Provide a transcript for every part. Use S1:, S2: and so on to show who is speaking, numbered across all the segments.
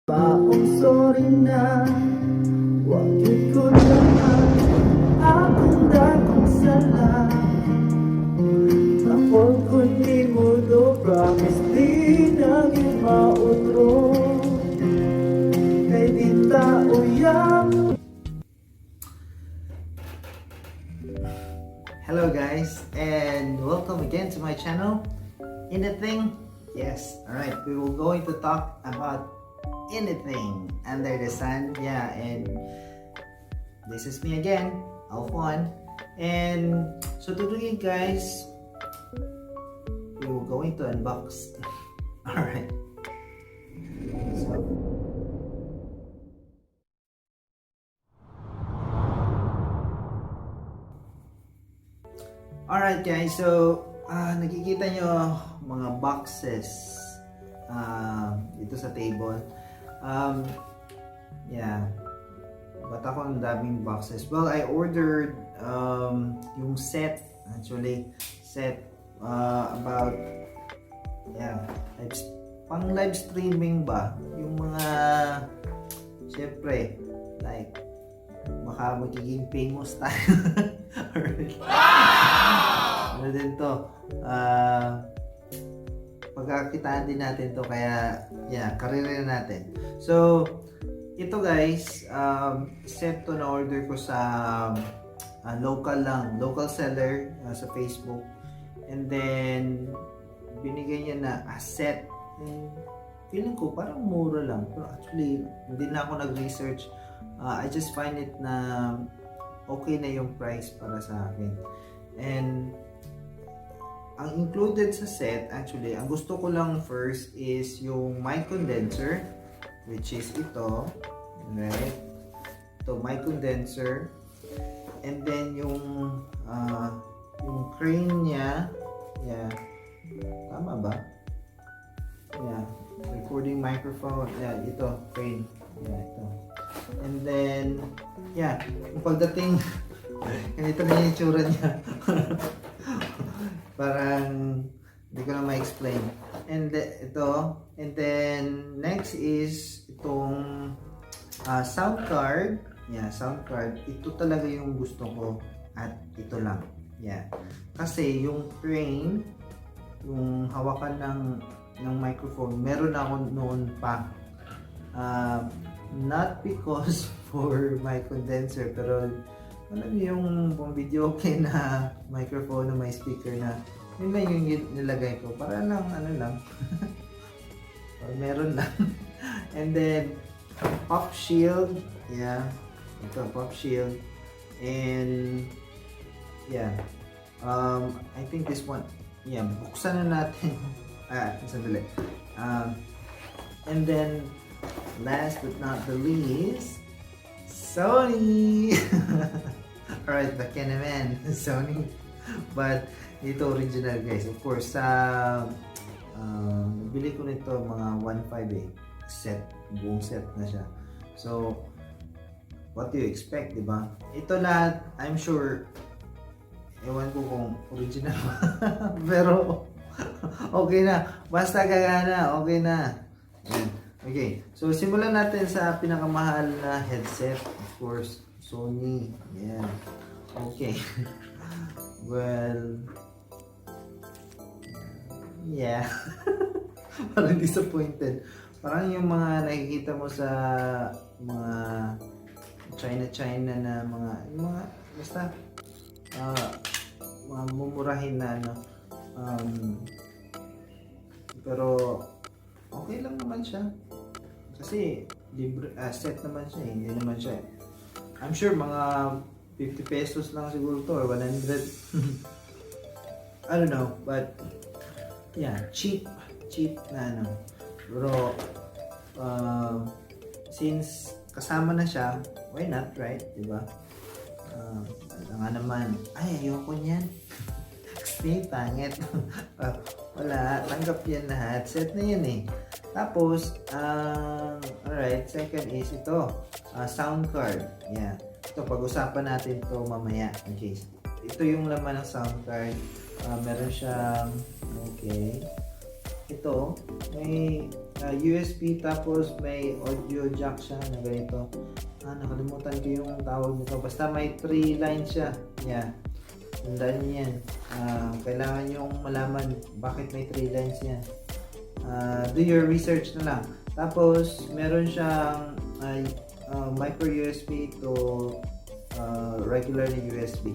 S1: Baong sorry na, wag ko naman akong dakong sala. Ako kundi mo do, promise di naging mautro. Kay di tao yang.
S2: Hello guys, and welcome again to my channel. Anything? Yes. Alright, we will going to talk about anything under the sun. Yeah, and this is me again, Alphon. And so today guys, we will going to unbox. Alright. So alright guys, so nakikita nyo mga boxes dito sa table. Yeah, ba't ako ang daming boxes? Well, I ordered yung set, actually set about pang live streaming ba, yung mga syempre like baka magiging famous tayo. Ano din to, pagkakitaan din natin to, kaya karera natin. So ito guys, set to na order ko sa local seller sa Facebook, and then binigay niya na set. And feeling ko parang mura lang, pero actually hindi na ako nag-research. I just find it na okay na yung price para sa akin. And ang included sa set, actually, ang gusto ko lang first is yung mic condenser, which is ito, right? Ito, mic condenser. And then yung crane niya, tama ba? Recording microphone, ito, crane. Ito. And then, yung pagdating, ganito na yung itsura niya. Parang hindi ko na ma-explain. And ito, and then next is itong Soundcard. Soundcard. Ito talaga yung gusto ko, at ito lang. Kasi yung crane, yung hawakan ng microphone, meron ako noon pa. Not because for my condenser, pero alam niyo yung pang video okay na microphone na may speaker na, yun lang yung nilagay ko para lang or meron lang. And then pop shield, ito pop shield. And I think this one, buksan na natin. Sandali. And then last but not the least, Sony. Alright, back in naman, Sony. But ito original guys. Of course, nabili ko nito mga 1.5 set, buong set na siya. So what do you expect, diba? Ito lahat, I'm sure, ewan ko kung original. Pero okay na, basta gagana, okay na. Okay, so simulan natin sa pinakamahal na headset, of course, Sony. Okay. Well, parang disappointed. Parang yung mga nakikita mo sa mga China na mga basta mga mumurahin na pero okay lang naman siya. Kasi libre, set naman siya, hindi naman siya. I'm sure mga 50 pesos lang siguro to, or 100. I don't know, but cheap na Pero since kasama na siya, why not, right? Diba? Nga naman, ayoko niyan. Kasi pangit. Wala, tanggap yan lahat. Set na yan eh. Tapos, alright, second is ito, Soundcard. Ito, pag-usapan natin ito mamaya. Okay. Ito yung laman ng Soundcard. Meron siyang, ito, may USB tapos may audio jack siya na ganito. Nakalimutan ko yung tawag nito. Basta may 3 lines siya. Yeah. Tandaan niyo yan. Kailangan yung malaman bakit may 3 lines yan. Do your research na lang. Tapos, meron siyang micro USB to regular USB.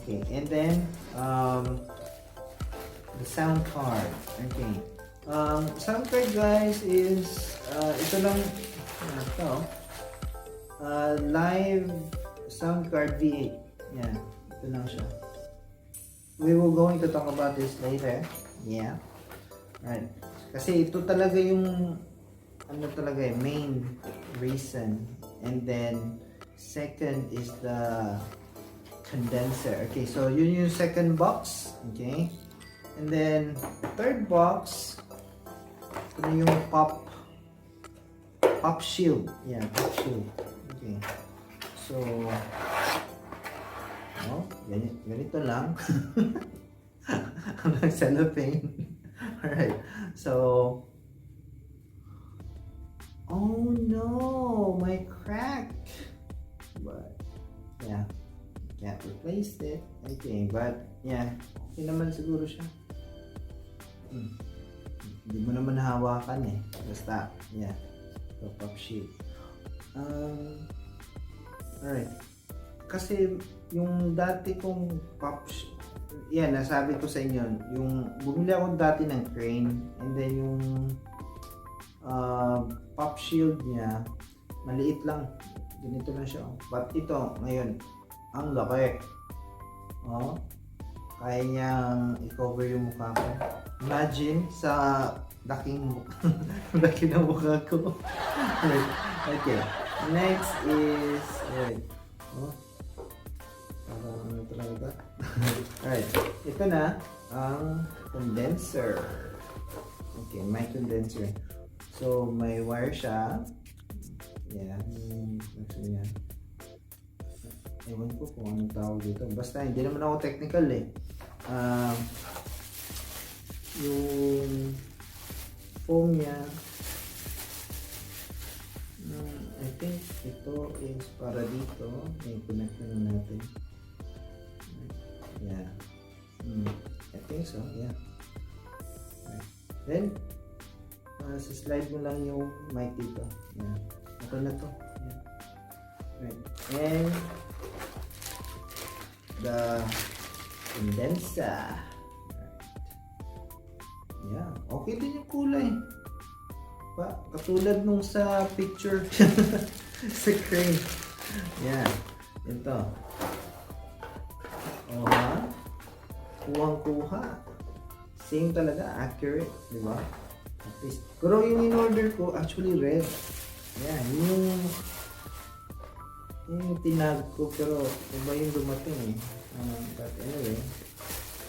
S2: Okay. And then, the sound card. Okay. Sound card guys is ito lang ito. Live Soundcard V8. Yeah. Ito lang siya. We will going to talk about this later. Yeah. Right. Kasi ito talaga yung talaga main reason. And then second is the condenser. Okay, so yun yung second box. Okay. And then third box, ito yung pop shield. Yeah, pop shield. Okay. So ganito lang. Ang cellophane. Alright. So, oh no, my crack. But yeah, can't replace it. Okay, but yeah, okay naman siguro siya. Hindi mo naman hawakan eh. Basta, yeah. So, pop shield. Alright. Kasi yung dati kong nasabi ko sa inyo, yung bumili ako dati ng crane, and then yung pop shield niya maliit lang, ganito lang siya. But ito ngayon ang laki. Kaya niyang i-cover yung mukha ko. Imagine sa laking laki ng mukha ko. Okay, next is alright, ito na ang condenser. Okay, my condenser. So, may wire siya. Yeah, actually yan. Ewan ko kung anong tawag dito. Basta, hindi naman ako technical eh. Yung foam niya, I think ito is para dito. May connect na natin. Yeah. I think so, yeah. Right. Then, slide mo lang yung mic dito. Yeah. Okay na to. Yeah. Right. And the condenser. Right. Yeah. Okay din yung kulay. Katulad nung sa picture sa crane. Yeah. Ito. Kuhang-kuha. Same talaga, accurate, di ba? Pero yung in-order ko, actually red. Yeah, yung tinag ko, pero iba yung dumating eh. But anyway,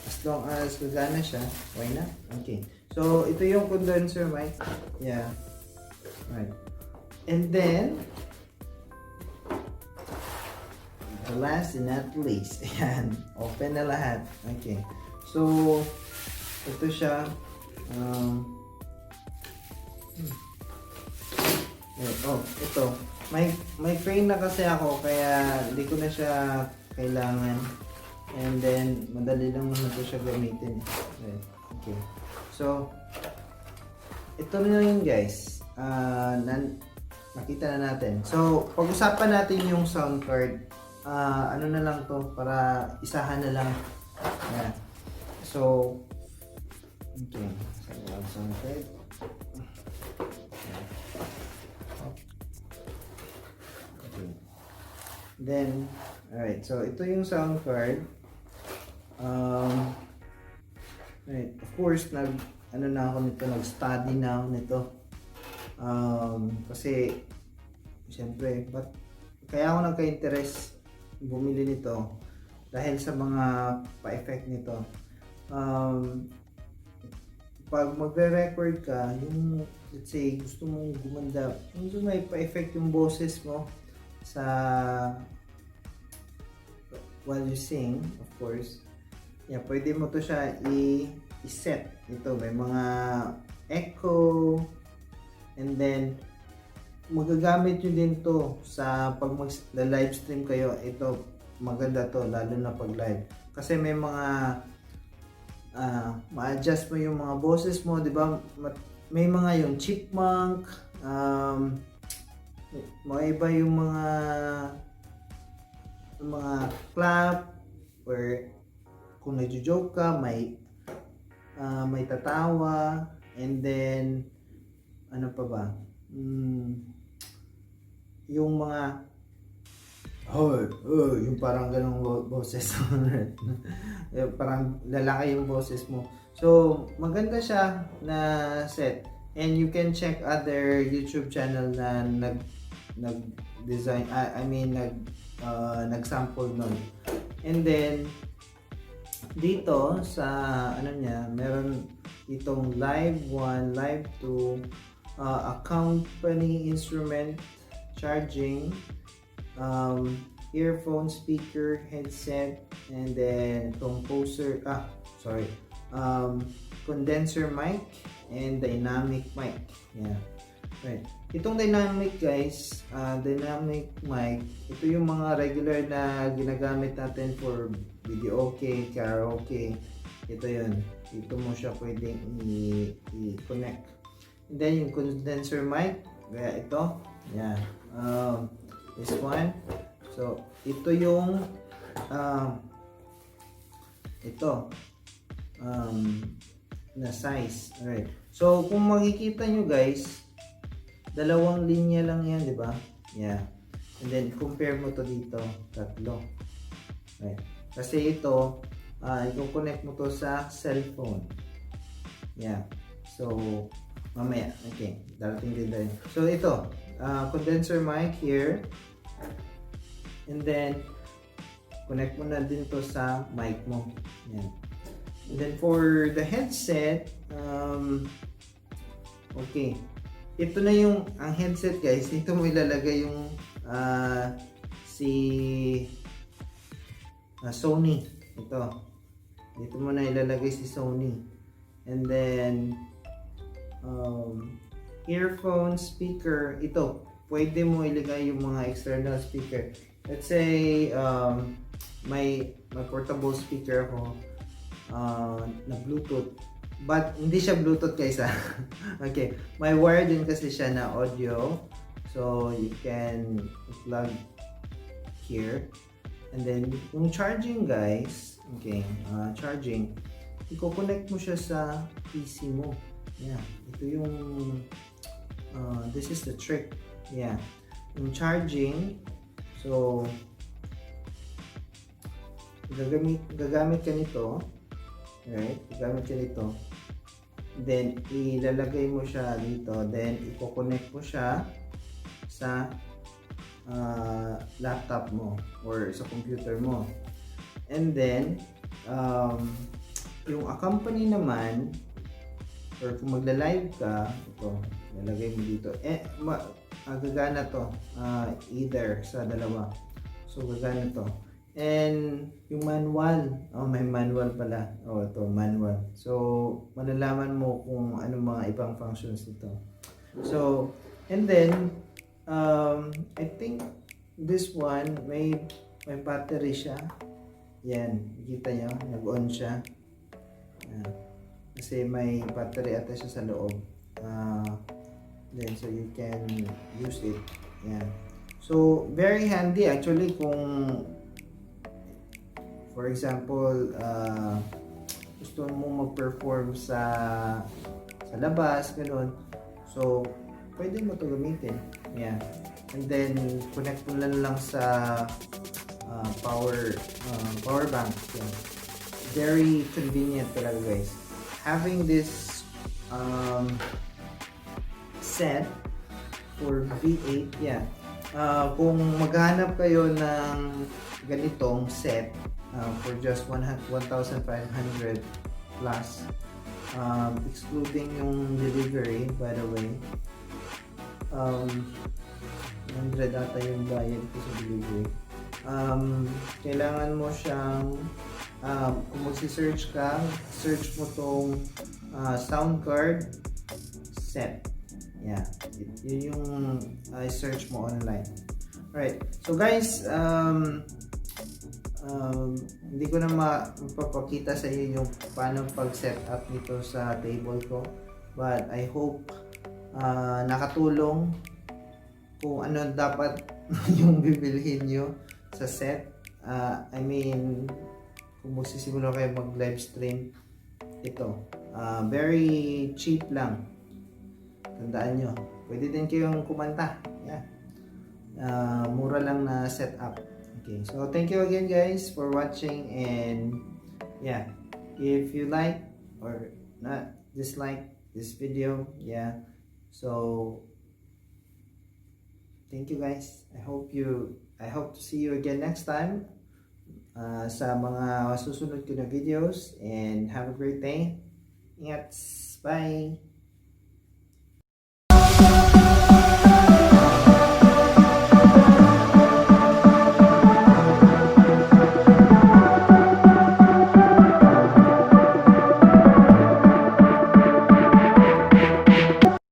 S2: as long as gagana siya, why not? Okay. So, ito yung condenser mic. Yeah. Right. And then, the last and not least, ayan, open na lahat. Okay. So, ito siya. Ito. May crane na kasi ako, kaya hindi ko na siya kailangan. And then, madali lang naman ito siya gamitin. Okay. So, ito na yun guys. Nakita na natin. So, pag-usapan natin yung sound card. Ano na lang to, para isahan na lang. Yeah. So, okay. So, sound card. Okay. Then, alright. So, ito yung sound card. Right. Of course, nag-study na ako nito. Kasi, siyempre, kaya ako nagka-interest bumili nito dahil sa mga pa-effect nito. Pag magre-record ka, yung let's say gusto mong gumanda, yung may pa-effect yung boses mo sa while you sing, of course. Yeah, pwede mo to siya i-set. Ito, may mga echo, and then magagamit nyo din to sa pag mag-live stream kayo. Ito, maganda to, lalo na pag live. Kasi may mga ma-adjust mo yung mga boses mo, di ba? May mga yung chipmunk, may iba yung mga clap, or kung nagjo-joke ka, may tatawa, and then ano pa ba? Yung mga yung parang ganong boses. Parang lalaki yung boses mo. So, maganda siya na set. And you can check other YouTube channel na nag-design, nag-sample nun. And then, dito sa ano niya, meron itong live 1, live 2, accompany instrument, charging, earphone, speaker, headset, and then condenser mic and dynamic mic. Yeah. Right. Itong dynamic, guys, dynamic mic, ito yung mga regular na ginagamit natin for video okay, karaoke. Ito yun. Dito mo siya pwedeng i-connect. And then yung condenser mic, kaya ito. Yeah. This one. So, ito yung na size. Alright. So, kung makikita nyo, guys, dalawang linya lang yan, di ba? Yeah. And then, compare mo to dito, tatlo. Right. Kasi ito, i-connect mo to sa cellphone. Yeah. So, mamaya. Okay. Darating din tayo. So, ito. Condenser mic here. And then, connect mo na din to sa mic mo. Yan. And then, for the headset, okay. Ito na yung, ang headset, guys. Dito mo ilalagay yung Sony. Ito. Dito mo na ilalagay si Sony. And then, earphone, speaker. Ito. Pwede mo ilagay yung mga external speaker. Let's say, may portable speaker ako na Bluetooth. But, hindi siya Bluetooth, guys. Okay. May wire din kasi siya na audio. So, you can plug here. And then, yung charging, guys. Okay. Charging. I-connect mo siya sa PC mo. Yeah. Ito yung this is the trick. Yeah. Yung charging. So, gagamit ka nito. Right? Gagamit ka nito. Then, ilalagay mo siya dito. Then, i-connect mo siya sa laptop mo or sa computer mo. And then, yung accompany naman, or kung magla-live ka, ito, ilalagay mo dito. Gagana to. Either sa dalawa. So, gagana to. And yung manual, may manual pala. Ito, manual. So, malalaman mo kung anong mga ibang functions nito. So, and then, I think this one, may battery siya. Yan, kita nyo, nag-on siya. Yan. Kasi may battery ata siya sa loob. Then, so you can use it. Yan. So, very handy actually kung for example, gusto mo mag-perform sa labas, gano'n. So, pwede mo ito gamitin. Yeah. And then, connect mo lang sa power bank. Yeah. Very convenient talaga, guys. Having this set for V8, yeah. Kung maghanap kayo ng ganitong set, for just 1,500 plus, excluding yung delivery, by the way. 100 ata yung bayad ko sa delivery. Kailangan mo siyang kung magsi-search ka, search mo tong Soundcard set. Yeah, yun yung search mo online. Alright, so guys, hindi ko na mapapakita sa iyo yung paano pag-set up nito sa table ko, but I hope nakatulong kung ano dapat yung bibilhin nyo sa set. I mean, kung magsisimula kayo mag-live stream, ito, very cheap lang. Tandaan nyo, pwede din kayong kumanta. Yeah. Mura lang na setup. Okay, so thank you again guys for watching, and yeah, if you like or not dislike this video, yeah, so thank you guys. I hope to see you again next time sa mga susunod ko na videos, and have a great day. Ingat. Bye.